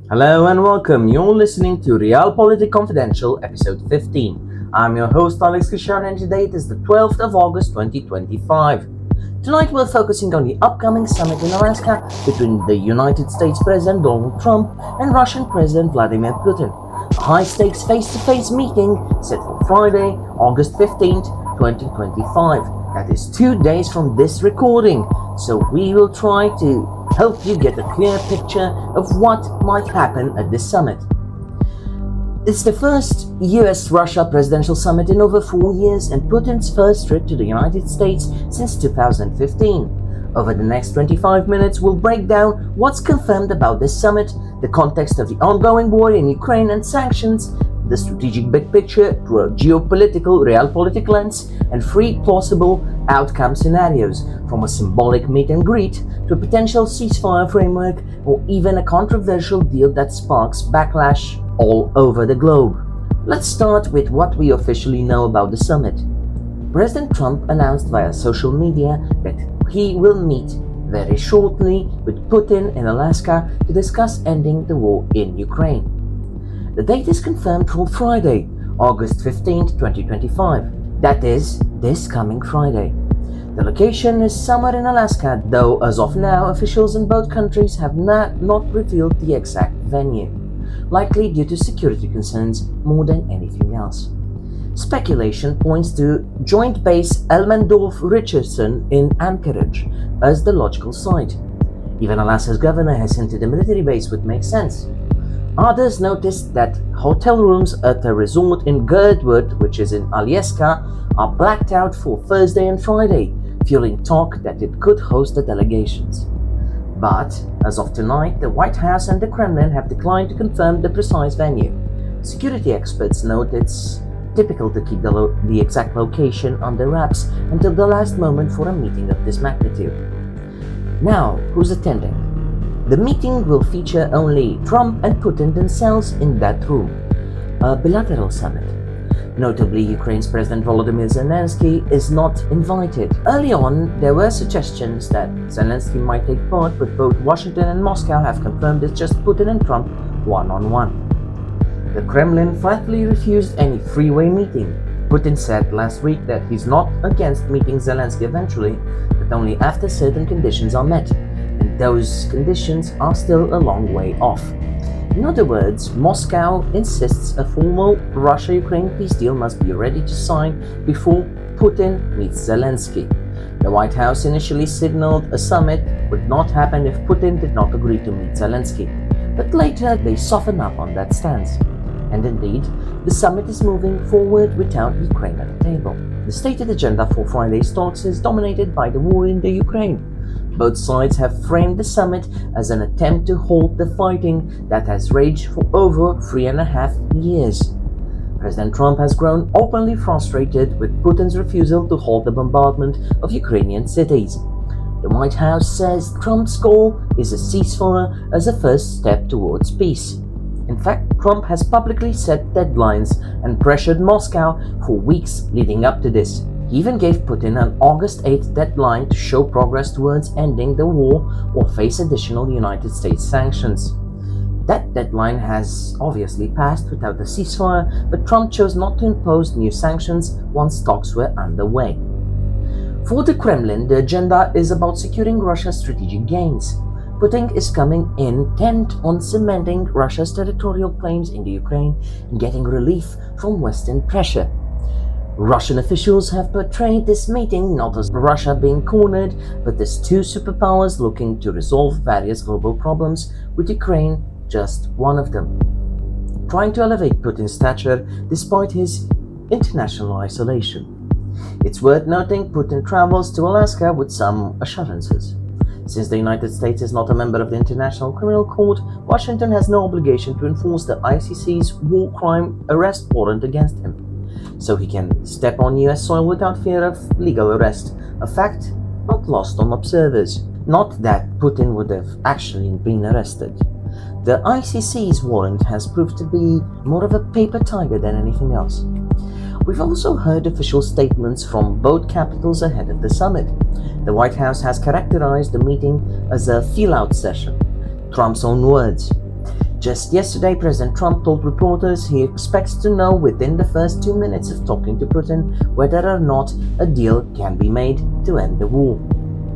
Hello and welcome. You're listening to Realpolitik Confidential, episode 15. I'm your host Alex Kishar and today it is the 12th of August 2025. Tonight we're focusing on the upcoming summit in Alaska between the United States President Donald Trump and Russian President Vladimir Putin. A high-stakes face-to-face meeting set for Friday, August 15th, 2025. That is 2 days from this recording, so we will try to help you get a clear picture of what might happen at this summit. It's the first US-Russia presidential summit in over 4 years and Putin's first trip to the United States since 2015. Over the next 25 minutes, we'll break down what's confirmed about this summit, the context of the ongoing war in Ukraine and sanctions, the strategic big picture through a geopolitical, realpolitik lens, and 3 plausible outcome scenarios, from a symbolic meet and greet to a potential ceasefire framework or even a controversial deal that sparks backlash all over the globe. Let's start with what we officially know about the summit. President Trump announced via social media that he will meet very shortly with Putin in Alaska to discuss ending the war in Ukraine. The date is confirmed for Friday, August 15, 2025. That is, this coming Friday. The location is somewhere in Alaska, though as of now, officials in both countries have not revealed the exact venue, likely due to security concerns more than anything else. Speculation points to Joint Base Elmendorf-Richardson in Anchorage as the logical site. Even Alaska's governor has hinted a military base would make sense. Others noticed that hotel rooms at a resort in Girdwood, which is in Alaska, are blacked out for Thursday and Friday, fueling talk that it could host the delegations. But, as of tonight, the White House and the Kremlin have declined to confirm the precise venue. Security experts note it's typical to keep the exact location under wraps until the last moment for a meeting of this magnitude. Now, who's attending? The meeting will feature only Trump and Putin themselves in that room, a bilateral summit. Notably, Ukraine's President Volodymyr Zelensky is not invited. Early on, there were suggestions that Zelensky might take part, but both Washington and Moscow have confirmed it's just Putin and Trump one-on-one. The Kremlin flatly refused any three-way meeting. Putin said last week that he's not against meeting Zelensky eventually, but only after certain conditions are met. Those conditions are still a long way off. In other words, Moscow insists a formal Russia-Ukraine peace deal must be ready to sign before Putin meets Zelensky. The White House initially signaled a summit would not happen if Putin did not agree to meet Zelensky, but later they softened up on that stance. And indeed, the summit is moving forward without Ukraine at the table. The stated agenda for Friday's talks is dominated by the war in the Ukraine. Both sides have framed the summit as an attempt to halt the fighting that has raged for over 3.5 years. President Trump has grown openly frustrated with Putin's refusal to halt the bombardment of Ukrainian cities. The White House says Trump's goal is a ceasefire as a first step towards peace. In fact, Trump has publicly set deadlines and pressured Moscow for weeks leading up to this. He even gave Putin an August 8th deadline to show progress towards ending the war or face additional United States sanctions. That deadline has obviously passed without a ceasefire, but Trump chose not to impose new sanctions once talks were underway. For the Kremlin, the agenda is about securing Russia's strategic gains. Putin is coming in intent on cementing Russia's territorial claims in the Ukraine and getting relief from Western pressure. Russian officials have portrayed this meeting not as Russia being cornered, but as two superpowers looking to resolve various global problems, with Ukraine just one of them. Trying to elevate Putin's stature despite his international isolation. It's worth noting Putin travels to Alaska with some assurances. Since the United States is not a member of the International Criminal Court, Washington has no obligation to enforce the ICC's war crime arrest warrant against him. So he can step on US soil without fear of legal arrest, a fact not lost on observers. Not that Putin would have actually been arrested. The ICC's warrant has proved to be more of a paper tiger than anything else. We've also heard official statements from both capitals ahead of the summit. The White House has characterized the meeting as a feel-out session. Trump's own words. Just yesterday, President Trump told reporters he expects to know within the first 2 minutes of talking to Putin whether or not a deal can be made to end the war.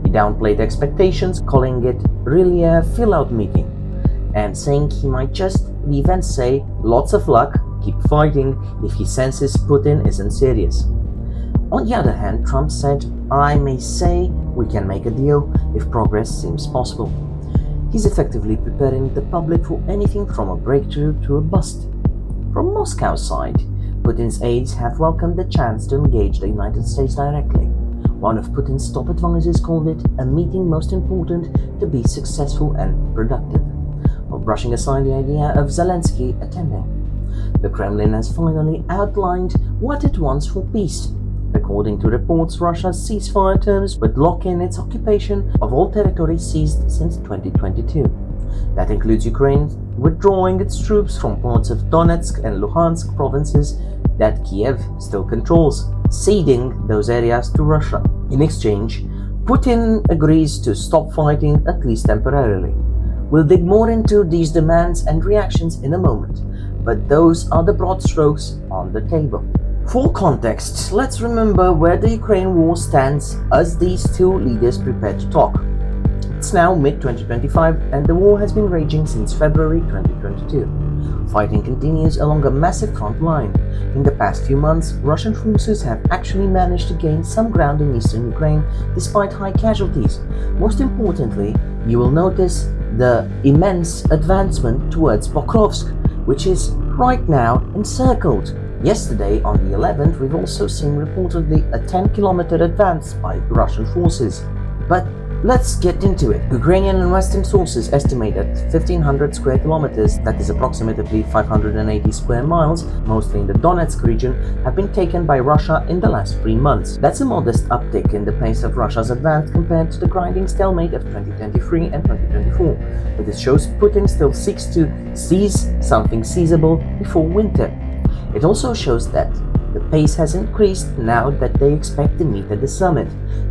He downplayed expectations, calling it really a fill-out meeting, and saying he might just leave and say, "Lots of luck, keep fighting," if he senses Putin isn't serious. On the other hand, Trump said, "I may say we can make a deal if progress seems possible." He's effectively preparing the public for anything from a breakthrough to a bust. From Moscow's side, Putin's aides have welcomed the chance to engage the United States directly. One of Putin's top advisors called it a meeting most important to be successful and productive, while brushing aside the idea of Zelensky attending. The Kremlin has finally outlined what it wants for peace. According to reports, Russia's ceasefire terms would lock in its occupation of all territory seized since 2022. That includes Ukraine withdrawing its troops from parts of Donetsk and Luhansk provinces that Kiev still controls, ceding those areas to Russia. In exchange, Putin agrees to stop fighting, at least temporarily. We'll dig more into these demands and reactions in a moment, but those are the broad strokes on the table. For context, let's remember where the Ukraine war stands as these two leaders prepare to talk. It's now mid-2025 and the war has been raging since February 2022. Fighting continues along a massive front line. In the past few months, Russian forces have actually managed to gain some ground in eastern Ukraine despite high casualties. Most importantly, you will notice the immense advancement towards Pokrovsk, which is right now encircled. Yesterday, on the 11th, we've also seen reportedly a 10-kilometer advance by Russian forces. But let's get into it. Ukrainian and Western sources estimate that 1,500 square kilometers, that is approximately 580 square miles, mostly in the Donetsk region, have been taken by Russia in the last 3 months. That's a modest uptick in the pace of Russia's advance compared to the grinding stalemate of 2023 and 2024. But it shows Putin still seeks to seize something seizable before winter. It also shows that the pace has increased now that they expect to meet at the summit,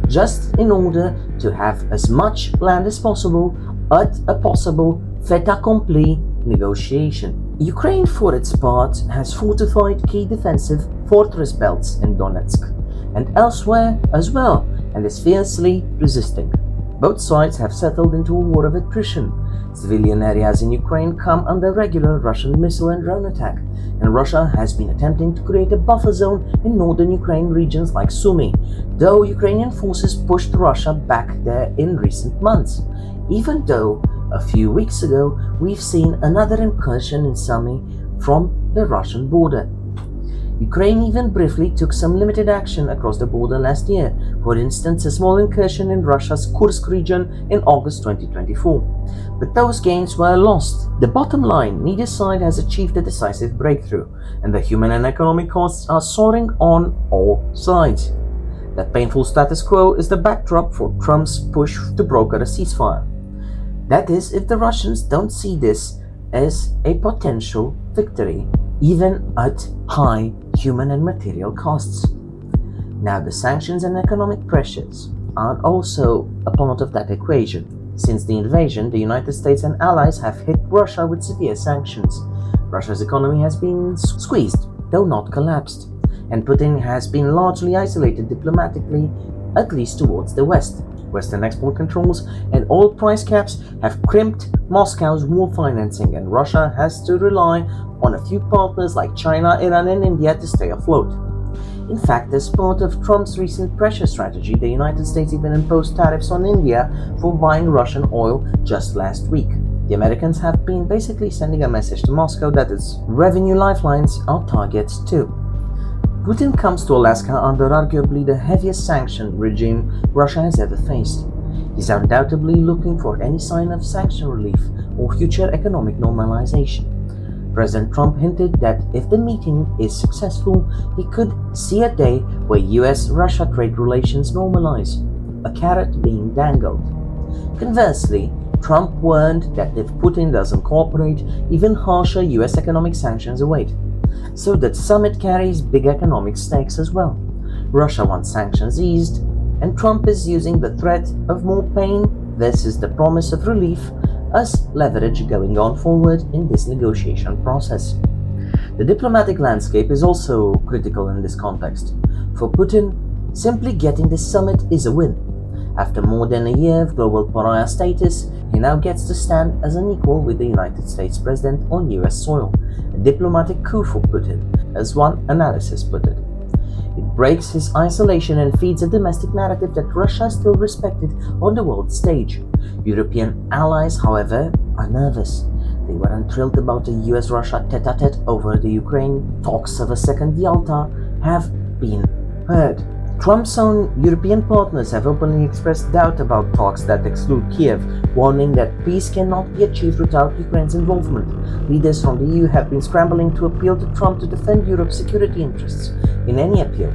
just in order to have as much land as possible at a possible fait accompli negotiation. Ukraine, for its part, has fortified key defensive fortress belts in Donetsk and elsewhere as well, and is fiercely resisting. Both sides have settled into a war of attrition. Civilian areas in Ukraine come under regular Russian missile and drone attack, and Russia has been attempting to create a buffer zone in northern Ukraine regions like Sumy, though Ukrainian forces pushed Russia back there in recent months, even though a few weeks ago we've seen another incursion in Sumy from the Russian border. Ukraine even briefly took some limited action across the border last year, for instance a small incursion in Russia's Kursk region in August 2024. But those gains were lost. The bottom line, neither side has achieved a decisive breakthrough, and the human and economic costs are soaring on all sides. That painful status quo is the backdrop for Trump's push to broker a ceasefire. That is, if the Russians don't see this as a potential victory, even at high human and material costs. Now, the sanctions and economic pressures are also a part of that equation. Since the invasion, the United States and allies have hit Russia with severe sanctions. Russia's economy has been squeezed, though not collapsed, and Putin has been largely isolated diplomatically, at least towards the West. Western export controls and oil price caps have crimped Moscow's war financing, and Russia has to rely on a few partners like China, Iran, and India to stay afloat. In fact, as part of Trump's recent pressure strategy, the United States even imposed tariffs on India for buying Russian oil just last week. The Americans have been basically sending a message to Moscow that its revenue lifelines are targets too. Putin comes to Alaska under arguably the heaviest sanction regime Russia has ever faced. He's undoubtedly looking for any sign of sanction relief or future economic normalization. President Trump hinted that if the meeting is successful, he could see a day where US-Russia trade relations normalize, a carrot being dangled. Conversely, Trump warned that if Putin doesn't cooperate, even harsher US economic sanctions await. So that summit carries big economic stakes as well. Russia wants sanctions eased, and Trump is using the threat of more pain versus the promise of relief as leverage going on forward in this negotiation process. The diplomatic landscape is also critical in this context. For Putin, simply getting this summit is a win. After more than a year of global pariah status, he now gets to stand as an equal with the United States president on US soil. A diplomatic coup for Putin, as one analysis put it. It breaks his isolation and feeds a domestic narrative that Russia is still respected on the world stage. European allies, however, are nervous. They weren't thrilled about the US-Russia tete-a-tete over the Ukraine. Talks of a second Yalta have been heard. Trump's own European partners have openly expressed doubt about talks that exclude Kiev, warning that peace cannot be achieved without Ukraine's involvement. Leaders from the EU have been scrambling to appeal to Trump to defend Europe's security interests in any appeal.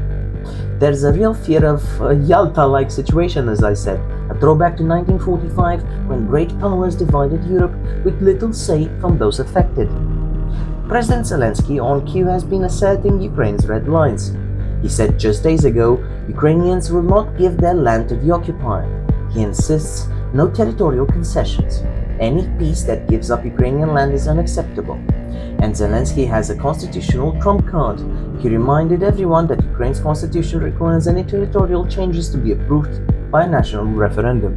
There's a real fear of a Yalta-like situation, as I said, a throwback to 1945 when great powers divided Europe with little say from those affected. President Zelensky on cue has been asserting Ukraine's red lines. He said just days ago, Ukrainians will not give their land to the occupier. He insists no territorial concessions. Any peace that gives up Ukrainian land is unacceptable. And Zelensky has a constitutional trump card. He reminded everyone that Ukraine's constitution requires any territorial changes to be approved by a national referendum.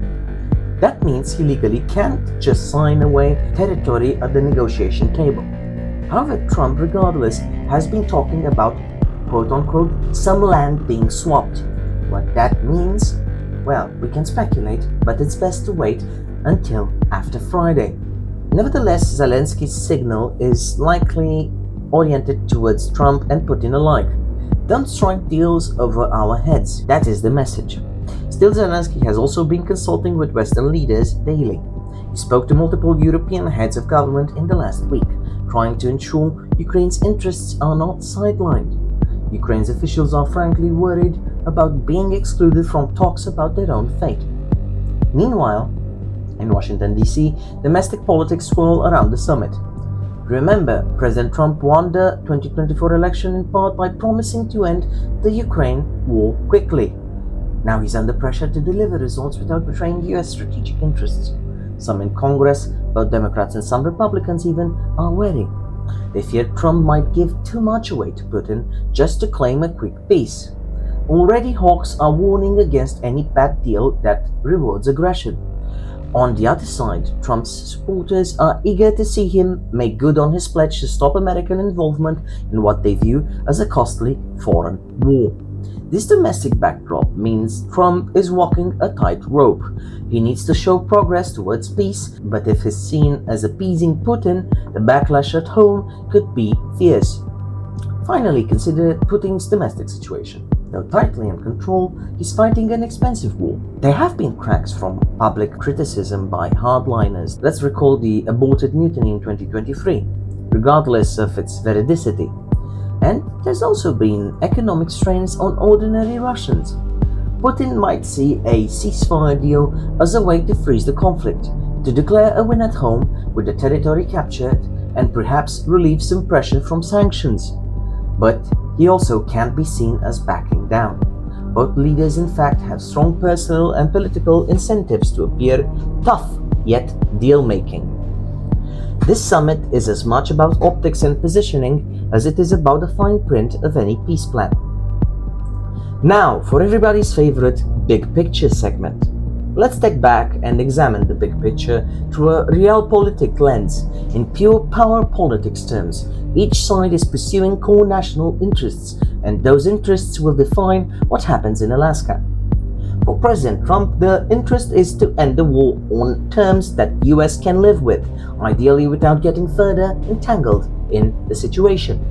That means he legally can't just sign away territory at the negotiation table. However, Trump, regardless, has been talking about quote-unquote some land being swapped. What that means? Well, we can speculate, but it's best to wait until after Friday. Nevertheless, Zelensky's signal is likely oriented towards Trump and Putin alike. Don't strike deals over our heads. That is the message. Still, Zelensky has also been consulting with Western leaders daily. He spoke to multiple European heads of government in the last week, trying to ensure Ukraine's interests are not sidelined. Ukraine's officials are frankly worried about being excluded from talks about their own fate. Meanwhile, in Washington, D.C., domestic politics swirl around the summit. Remember, President Trump won the 2024 election in part by promising to end the Ukraine war quickly. Now he's under pressure to deliver results without betraying U.S. strategic interests. Some in Congress, both Democrats and some Republicans even, are wary. They fear Trump might give too much away to Putin just to claim a quick peace. Already hawks are warning against any bad deal that rewards aggression. On the other side, Trump's supporters are eager to see him make good on his pledge to stop American involvement in what they view as a costly foreign war. This domestic backdrop means Trump is walking a tightrope. He needs to show progress towards peace, but if he's seen as appeasing Putin, the backlash at home could be fierce. Finally, consider Putin's domestic situation. Though tightly in control, he's fighting an expensive war. There have been cracks from public criticism by hardliners. Let's recall the aborted mutiny in 2023, regardless of its veridicity. And there's also been economic strains on ordinary Russians. Putin might see a ceasefire deal as a way to freeze the conflict, to declare a win at home with the territory captured, and perhaps relieve some pressure from sanctions. But he also can't be seen as backing down. Both leaders in fact have strong personal and political incentives to appear tough, yet deal-making. This summit is as much about optics and positioning as it is about the fine print of any peace plan. Now, for everybody's favorite big picture segment. Let's take back and examine the big picture through a realpolitik lens. In pure power politics terms, each side is pursuing core national interests, and those interests will define what happens in Alaska. For President Trump, the interest is to end the war on terms that US can live with, ideally without getting further entangled in the situation.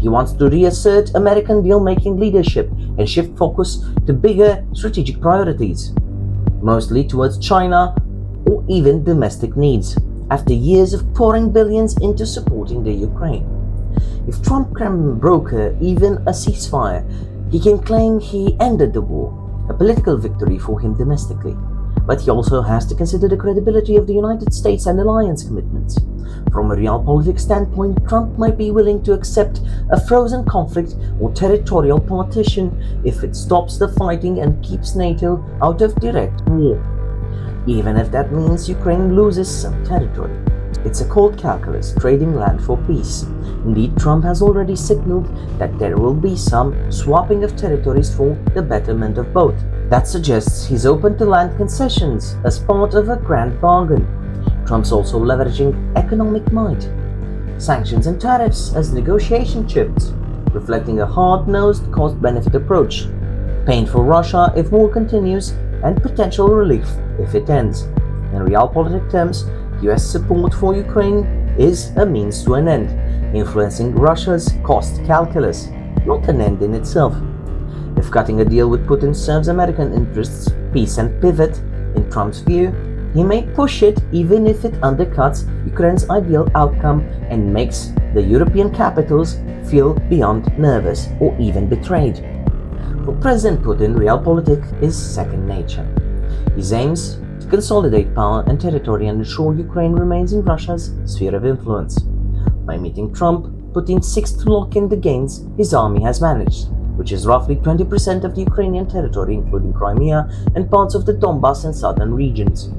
He wants to reassert American deal-making leadership and shift focus to bigger strategic priorities, mostly towards China or even domestic needs, after years of pouring billions into supporting the Ukraine. If Trump can broker even a ceasefire, he can claim he ended the war, a political victory for him domestically. But he also has to consider the credibility of the United States and alliance commitments. From a realpolitik standpoint, Trump might be willing to accept a frozen conflict or territorial partition if it stops the fighting and keeps NATO out of direct war. even if that means Ukraine loses some territory. It's a cold calculus, trading land for peace. Indeed, Trump has already signaled that there will be some swapping of territories for the betterment of both. That suggests he's open to land concessions as part of a grand bargain. Trump's also leveraging economic might, sanctions and tariffs as negotiation chips, reflecting a hard-nosed cost-benefit approach. Pain for Russia if war continues, and potential relief if it ends. In realpolitik terms, US support for Ukraine is a means to an end, influencing Russia's cost calculus, not an end in itself. If cutting a deal with Putin serves American interests, peace and pivot, in Trump's view, he may push it even if it undercuts Ukraine's ideal outcome and makes the European capitals feel beyond nervous or even betrayed. For President Putin, realpolitik is second nature. His aims to consolidate power and territory and ensure Ukraine remains in Russia's sphere of influence. By meeting Trump, Putin seeks to lock in the gains his army has managed, which is roughly 20% of the Ukrainian territory, including Crimea and parts of the Donbas and southern regions.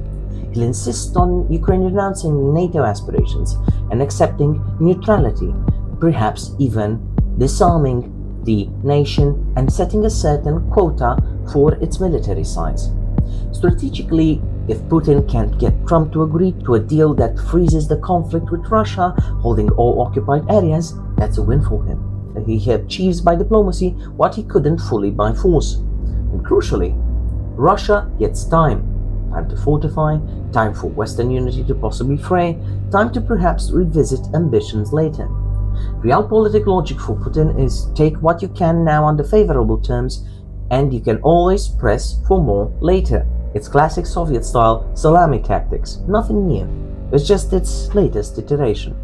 He'll insist on Ukraine renouncing NATO aspirations and accepting neutrality, perhaps even disarming the nation and setting a certain quota for its military size. Strategically, if Putin can't get Trump to agree to a deal that freezes the conflict with Russia, holding all occupied areas, that's a win for him. He achieves by diplomacy what he couldn't fully by force. And crucially, Russia gets time. Time to fortify, time for Western unity to possibly fray, time to perhaps revisit ambitions later. Realpolitik logic for Putin is take what you can now under favorable terms, and you can always press for more later. It's classic Soviet-style salami tactics, nothing new. It's just its latest iteration.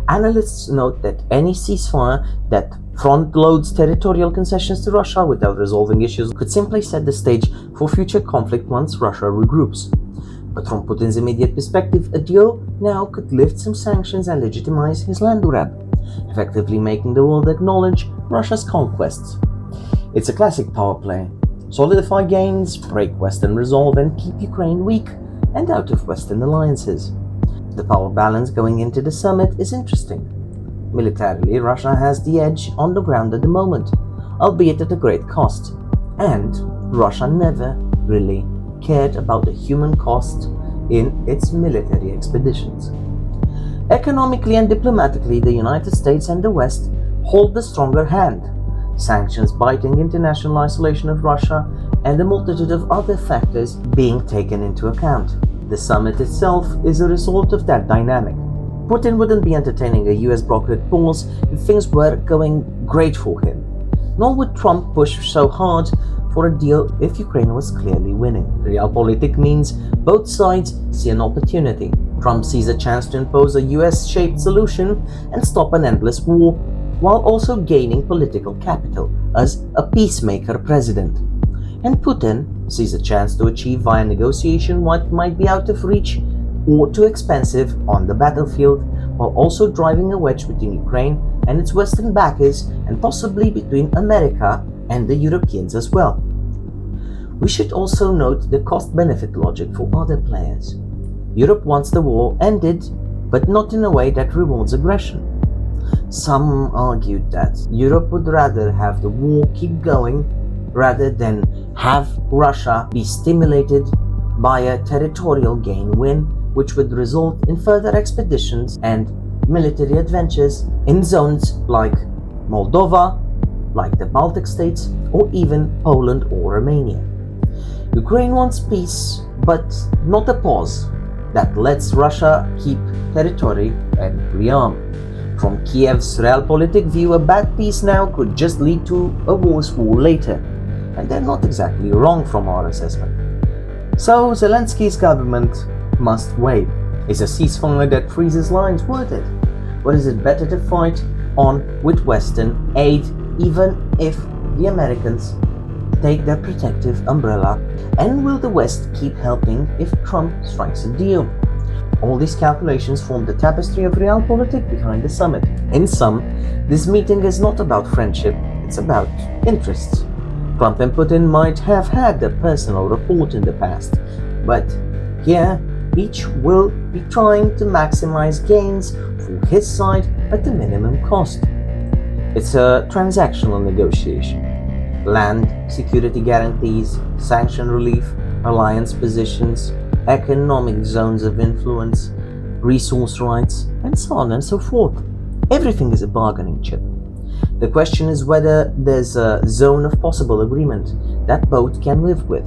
Analysts note that any ceasefire that front-loads territorial concessions to Russia without resolving issues could simply set the stage for future conflict once Russia regroups. But from Putin's immediate perspective, a deal now could lift some sanctions and legitimize his land grab, effectively making the world acknowledge Russia's conquests. It's a classic power play. Solidify gains, break Western resolve, and keep Ukraine weak and out of Western alliances. The power balance going into the summit is interesting. Militarily, Russia has the edge on the ground at the moment, albeit at a great cost. And Russia never really cared about the human cost in its military expeditions. Economically and diplomatically, the United States and the West hold the stronger hand, sanctions biting international isolation of Russia and a multitude of other factors being taken into account. The summit itself is a result of that dynamic. Putin wouldn't be entertaining a US brokered pause if things were going great for him, nor would Trump push so hard for a deal if Ukraine was clearly winning. Realpolitik means both sides see an opportunity. Trump sees a chance to impose a US-shaped solution and stop an endless war, while also gaining political capital as a peacemaker president. And Putin sees a chance to achieve via negotiation what might be out of reach or too expensive on the battlefield, while also driving a wedge between Ukraine and its Western backers and possibly between America and the Europeans as well. We should also note the cost-benefit logic for other players. Europe wants the war ended, but not in a way that rewards aggression. Some argued that Europe would rather have the war keep going rather than have Russia be stimulated by a territorial gain win, which would result in further expeditions and military adventures in zones like Moldova, like the Baltic states, or even Poland or Romania. Ukraine wants peace, but not a pause that lets Russia keep territory and rearm. From Kiev's realpolitik view, a bad peace now could just lead to a worse war later, and they're not exactly wrong from our assessment. So Zelensky's government must weigh. Is a ceasefire that freezes lines worth it? Or is it better to fight on with Western aid, even if the Americans take their protective umbrella? And will the West keep helping if Trump strikes a deal? All these calculations form the tapestry of realpolitik behind the summit. In sum, this meeting is not about friendship, it's about interests. Trump and Putin might have had a personal rapport in the past, but Here, each will be trying to maximize gains for his side at the minimum cost. It's a transactional negotiation. Land, security guarantees, sanction relief, alliance positions, economic zones of influence, resource rights, and so on and so forth. Everything is a bargaining chip. The question is whether there's a zone of possible agreement that both can live with.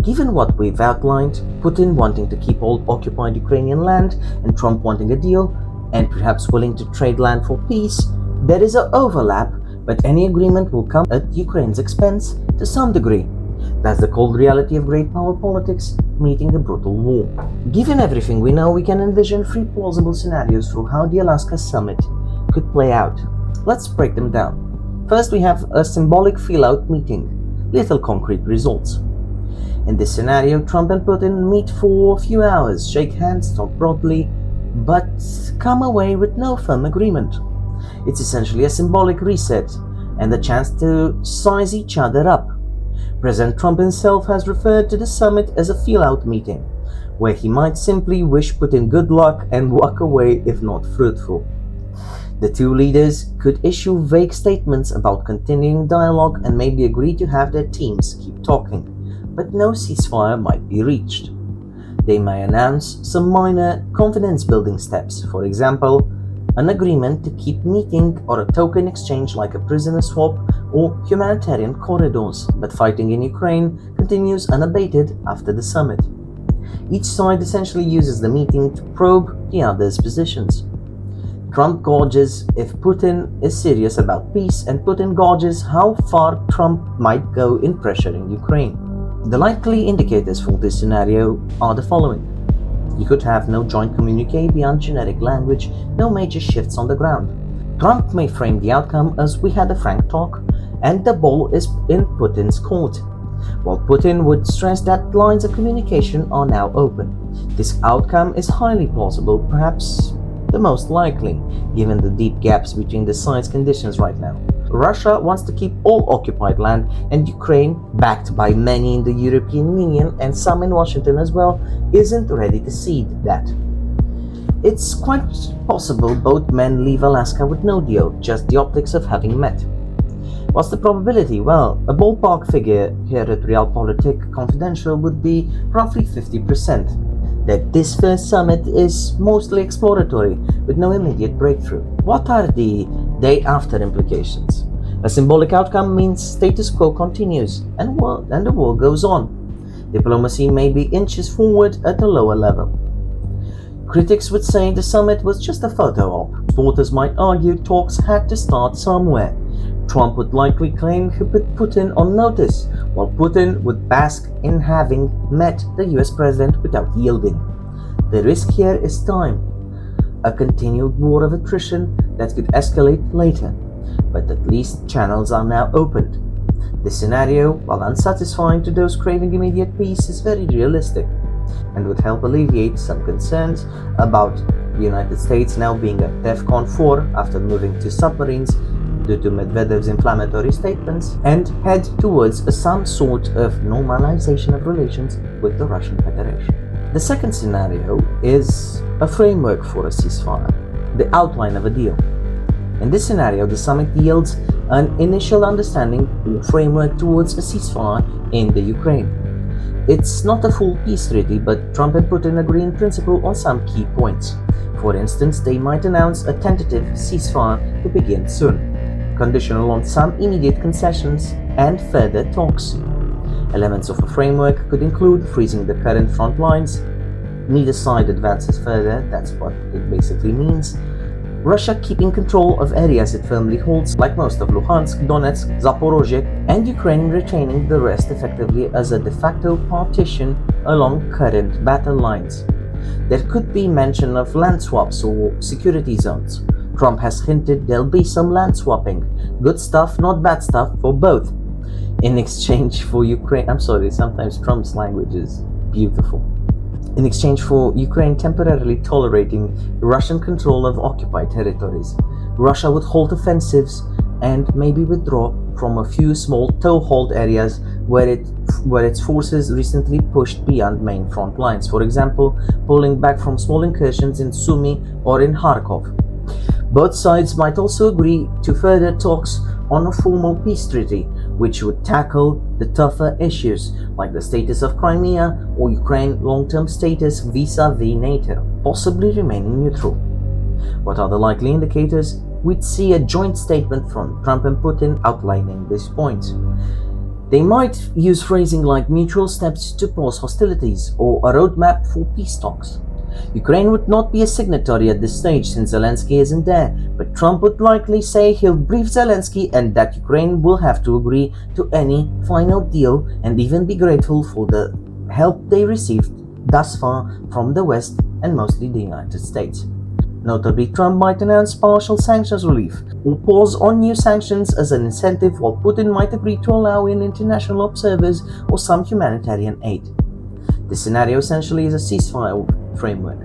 Given what we've outlined, Putin wanting to keep all occupied Ukrainian land and Trump wanting a deal, and perhaps willing to trade land for peace, there is an overlap, but any agreement will come at Ukraine's expense to some degree. That's the cold reality of great power politics meeting a brutal war. Given everything we know, we can envision three plausible scenarios for how the Alaska summit could play out. Let's break them down. First, we have a symbolic feel-out meeting, little concrete results. In this scenario, Trump and Putin meet for a few hours, shake hands, talk broadly, but come away with no firm agreement. It's essentially a symbolic reset and a chance to size each other up. President Trump himself has referred to the summit as a feel-out meeting, where he might simply wish Putin good luck and walk away if not fruitful. The two leaders could issue vague statements about continuing dialogue and maybe agree to have their teams keep talking, but no ceasefire might be reached. They may announce some minor confidence-building steps, for example, an agreement to keep meeting or a token exchange like a prisoner swap or humanitarian corridors, but fighting in Ukraine continues unabated after the summit. Each side essentially uses the meeting to probe the other's positions. Trump gauges if Putin is serious about peace, and Putin gauges how far Trump might go in pressuring Ukraine. The likely indicators for this scenario are the following. You could have no joint communique beyond generic language, no major shifts on the ground. Trump may frame the outcome as we had a frank talk, and the ball is in Putin's court, while Putin would stress that lines of communication are now open. This outcome is highly plausible, perhaps the most likely, given the deep gaps between the sides' conditions right now. Russia wants to keep all occupied land, and Ukraine, backed by many in the European Union and some in Washington as well, isn't ready to cede that. It's quite possible both men leave Alaska with no deal, just the optics of having met. What's the probability? Well, a ballpark figure here at Realpolitik Confidential would be roughly 50%. That this first summit is mostly exploratory, with no immediate breakthrough. What are the day-after implications? A symbolic outcome means status quo continues, and the war goes on. Diplomacy may be inches forward at a lower level. Critics would say the summit was just a photo op. Supporters might argue talks had to start somewhere. Trump would likely claim he put Putin on notice, while Putin would bask in having met the US president without yielding. The risk here is time, a continued war of attrition that could escalate later, but at least channels are now opened. This scenario, while unsatisfying to those craving immediate peace, is very realistic and would help alleviate some concerns about the United States now being at DEFCON 4 after moving to submarines due to Medvedev's inflammatory statements, and head towards some sort of normalization of relations with the Russian Federation. The second scenario is a framework for a ceasefire, the outline of a deal. In this scenario, the summit yields an initial understanding or framework towards a ceasefire in the Ukraine. It's not a full peace treaty, but Trump and Putin agree in principle on some key points. For instance, they might announce a tentative ceasefire to begin soon, conditional on some immediate concessions and further talks. Elements of a framework could include freezing the current front lines, neither side advances further, that's what it basically means, Russia keeping control of areas it firmly holds, like most of Luhansk, Donetsk, Zaporozhye, and Ukraine retaining the rest effectively as a de facto partition along current battle lines. There could be mention of land swaps or security zones. Trump has hinted there'll be some land swapping, good stuff, not bad stuff, for both, in exchange for Ukraine. I'm sorry, sometimes Trump's language is beautiful. In exchange for Ukraine temporarily tolerating Russian control of occupied territories. Russia would halt offensives and maybe withdraw from a few small toehold areas where its forces recently pushed beyond main front lines, for example, pulling back from small incursions in Sumy or in Kharkov. Both sides might also agree to further talks on a formal peace treaty, which would tackle the tougher issues like the status of Crimea or Ukraine's long-term status vis-a-vis NATO, possibly remaining neutral. What are the likely indicators? We'd see a joint statement from Trump and Putin outlining these points. They might use phrasing like mutual steps to pause hostilities or a roadmap for peace talks. Ukraine would not be a signatory at this stage since Zelensky isn't there, but Trump would likely say he'll brief Zelensky and that Ukraine will have to agree to any final deal and even be grateful for the help they received thus far from the West and mostly the United States. Notably, Trump might announce partial sanctions relief or pause on new sanctions as an incentive, while Putin might agree to allow in international observers or some humanitarian aid. This scenario essentially is a ceasefire framework.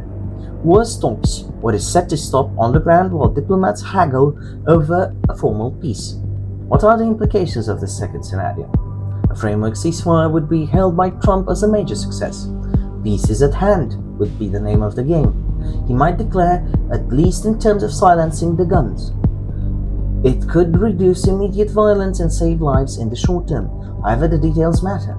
War stops or is set to stop on the ground while diplomats haggle over a formal peace. What are the implications of this second scenario? A framework ceasefire would be hailed by Trump as a major success. Peace is at hand would be the name of the game. He might declare, at least in terms of silencing the guns. It could reduce immediate violence and save lives in the short term. However, the details matter.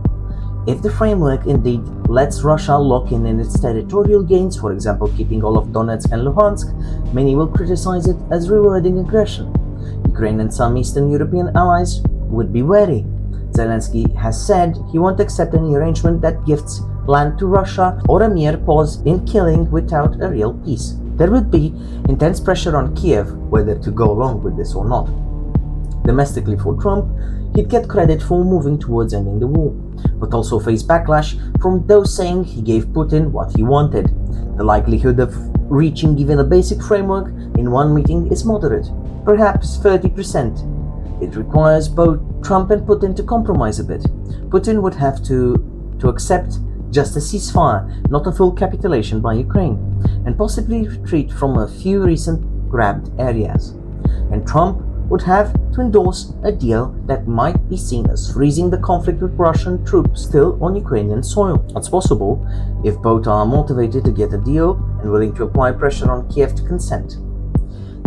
If the framework indeed lets Russia lock in its territorial gains, for example keeping all of Donetsk and Luhansk, many will criticize it as rewarding aggression. Ukraine and some Eastern European allies would be wary. Zelensky has said he won't accept any arrangement that gifts land to Russia or a mere pause in killing without a real peace. There would be intense pressure on Kiev whether to go along with this or not. Domestically for Trump, he'd get credit for moving towards ending the war, but also face backlash from those saying he gave Putin what he wanted. The likelihood of reaching even a basic framework in one meeting is moderate, perhaps 30%. It requires both Trump and Putin to compromise a bit. Putin would have to accept just a ceasefire, not a full capitulation by Ukraine, and possibly retreat from a few recent grabbed areas. And Trump would have to endorse a deal that might be seen as freezing the conflict with Russian troops still on Ukrainian soil. That's possible if both are motivated to get a deal and willing to apply pressure on Kiev to consent.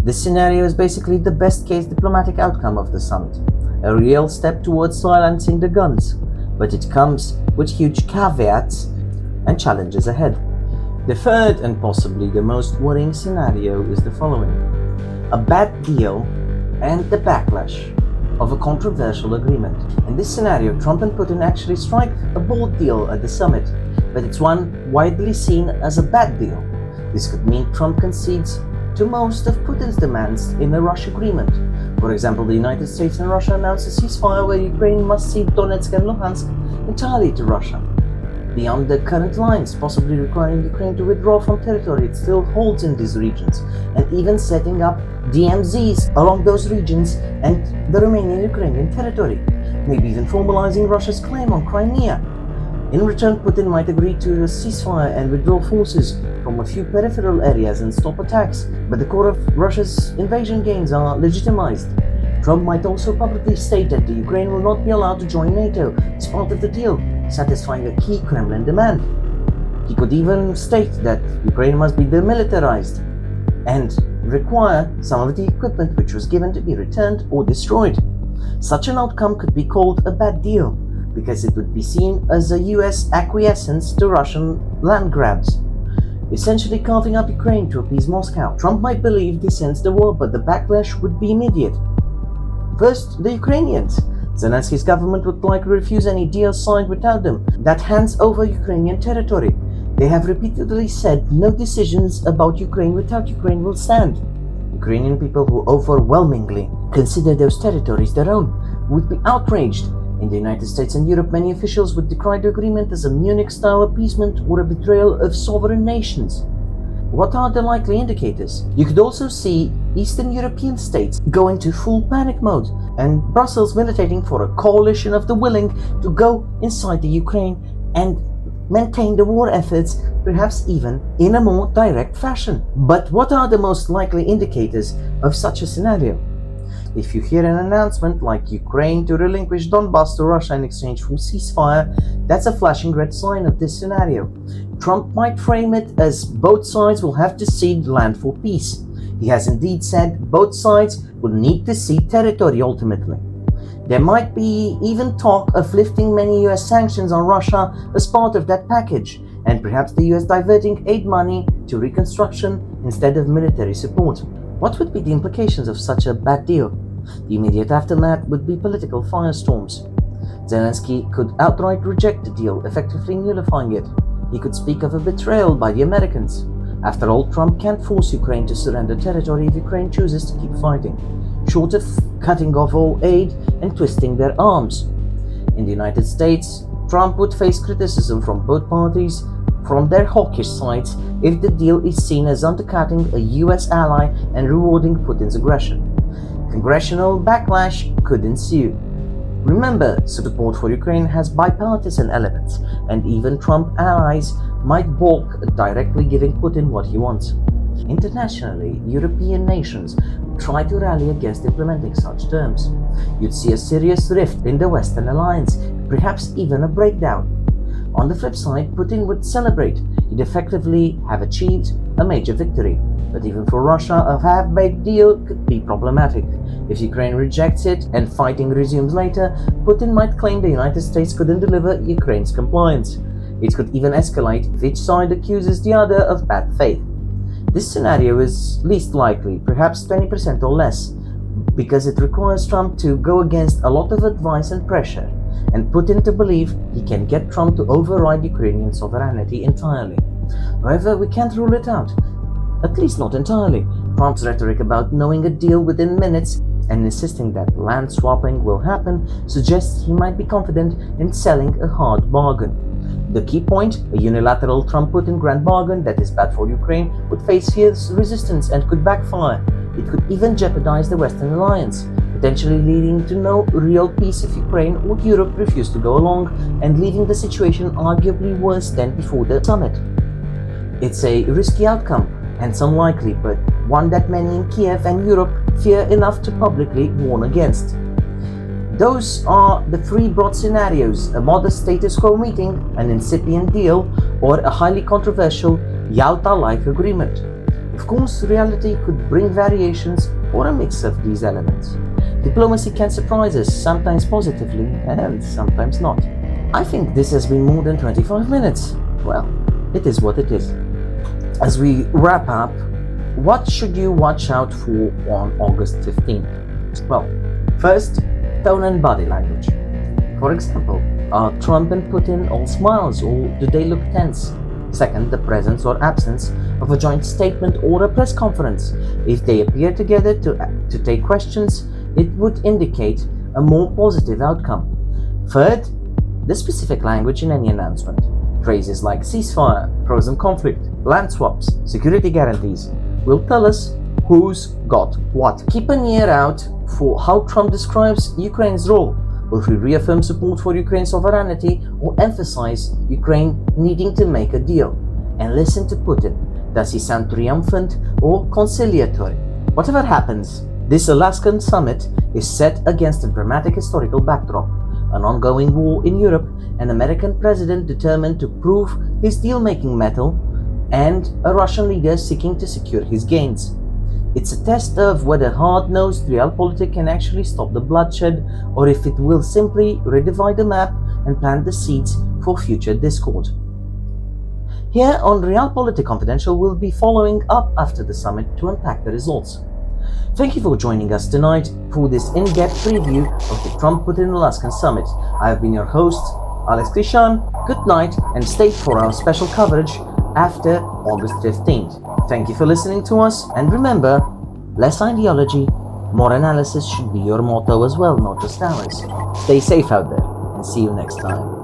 This scenario is basically the best case diplomatic outcome of the summit, a real step towards silencing the guns, but it comes with huge caveats and challenges ahead. The third and possibly the most worrying scenario is the following: a bad deal and the backlash of a controversial agreement. In this scenario, Trump and Putin actually strike a bold deal at the summit, but it's one widely seen as a bad deal. This could mean Trump concedes to most of Putin's demands in the Russia agreement. For example, the United States and Russia announced a ceasefire where Ukraine must cede Donetsk and Luhansk entirely to Russia, beyond the current lines, possibly requiring Ukraine to withdraw from territory it still holds in these regions, and even setting up DMZs along those regions and the remaining Ukrainian territory, maybe even formalizing Russia's claim on Crimea. In return, Putin might agree to a ceasefire and withdraw forces from a few peripheral areas and stop attacks, but the core of Russia's invasion gains are legitimized. Trump might also publicly state that the Ukraine will not be allowed to join NATO as part of the deal, satisfying a key Kremlin demand. He could even state that Ukraine must be demilitarized and require some of the equipment which was given to be returned or destroyed. Such an outcome could be called a bad deal, because it would be seen as a US acquiescence to Russian land grabs, essentially carving up Ukraine to appease Moscow. Trump might believe this ends the war, but the backlash would be immediate. First, the Ukrainians. Zelensky's government would likely refuse any deal signed without them that hands over Ukrainian territory. They have repeatedly said no decisions about Ukraine without Ukraine will stand. Ukrainian people who overwhelmingly consider those territories their own would be outraged. In the United States and Europe, many officials would decry the agreement as a Munich-style appeasement or a betrayal of sovereign nations. What are the likely indicators? You could also see Eastern European states go into full panic mode and Brussels militating for a coalition of the willing to go inside the Ukraine and maintain the war efforts, perhaps even in a more direct fashion. But what are the most likely indicators of such a scenario? if you hear an announcement like Ukraine to relinquish Donbas to Russia in exchange for ceasefire, that's a flashing red sign of this scenario. Trump might frame it as both sides will have to cede land for peace. He has indeed said both sides will need to cede territory ultimately. There might be even talk of lifting many US sanctions on Russia as part of that package, and perhaps the US diverting aid money to reconstruction instead of military support. What would be the implications of such a bad deal? The immediate aftermath would be political firestorms. Zelensky could outright reject the deal, effectively nullifying it. He could speak of a betrayal by the Americans. After all, Trump can't force Ukraine to surrender territory if Ukraine chooses to keep fighting, short of cutting off all aid and twisting their arms. In the United States, Trump would face criticism from both parties from their hawkish sides if the deal is seen as undercutting a US ally and rewarding Putin's aggression. Congressional backlash could ensue. Remember, support for Ukraine has bipartisan elements, and even Trump allies might balk at directly giving Putin what he wants. Internationally, European nations try to rally against implementing such terms. You'd see a serious rift in the Western alliance, perhaps even a breakdown. On the flip side, Putin would celebrate. He'd effectively have achieved a major victory. But even for Russia, a half-baked deal could be problematic. If Ukraine rejects it and fighting resumes later, Putin might claim the United States couldn't deliver Ukraine's compliance. It could even escalate if each side accuses the other of bad faith. This scenario is least likely, perhaps 20% or less, because it requires Trump to go against a lot of advice and pressure, and Putin to believe he can get Trump to override Ukrainian sovereignty entirely. However, we can't rule it out, at least not entirely. Trump's rhetoric about knowing a deal within minutes and insisting that land swapping will happen suggests he might be confident in selling a hard bargain. The key point, a unilateral Trump-Putin grand bargain that is bad for Ukraine, would face fierce resistance and could backfire. It could even jeopardize the Western alliance, potentially leading to no real peace if Ukraine or Europe refuse to go along, and leaving the situation arguably worse than before the summit. It's a risky outcome, hence unlikely, but one that many in Kiev and Europe fear enough to publicly warn against. Those are the three broad scenarios: a modest status quo meeting, an incipient deal, or a highly controversial Yalta-like agreement. Of course, reality could bring variations or a mix of these elements. Diplomacy can surprise us, sometimes positively and sometimes not. I think this has been more than 25 minutes. Well, it is what it is. As we wrap up, what should you watch out for on August 15th? Well, first, tone and body language. For example, are Trump and Putin all smiles, or do they look tense? Second, the presence or absence of a joint statement or a press conference. If they appear together to take questions, it would indicate a more positive outcome. Third, the specific language in any announcement. Phrases like ceasefire, frozen conflict, land swaps, security guarantees will tell us who's got what. Keep an ear out for how Trump describes Ukraine's role. Will he reaffirm support for Ukraine's sovereignty or emphasize Ukraine needing to make a deal? And listen to Putin. Does he sound triumphant or conciliatory? Whatever happens, this Alaskan summit is set against a dramatic historical backdrop: an ongoing war in Europe, an American president determined to prove his deal-making mettle, and a Russian leader seeking to secure his gains. It's a test of whether hard-nosed Realpolitik can actually stop the bloodshed, or if it will simply redivide the map and plant the seeds for future discord. Here on Realpolitik Confidential, we'll be following up after the summit to unpack the results. Thank you for joining us tonight for this in-depth preview of the Trump-Putin Alaskan Summit. I have been your host, Alex Krishan. Good night, and stay for our special coverage after August 15th. Thank you for listening to us, and remember, less ideology, more analysis should be your motto as well, not just ours. Stay safe out there, and see you next time.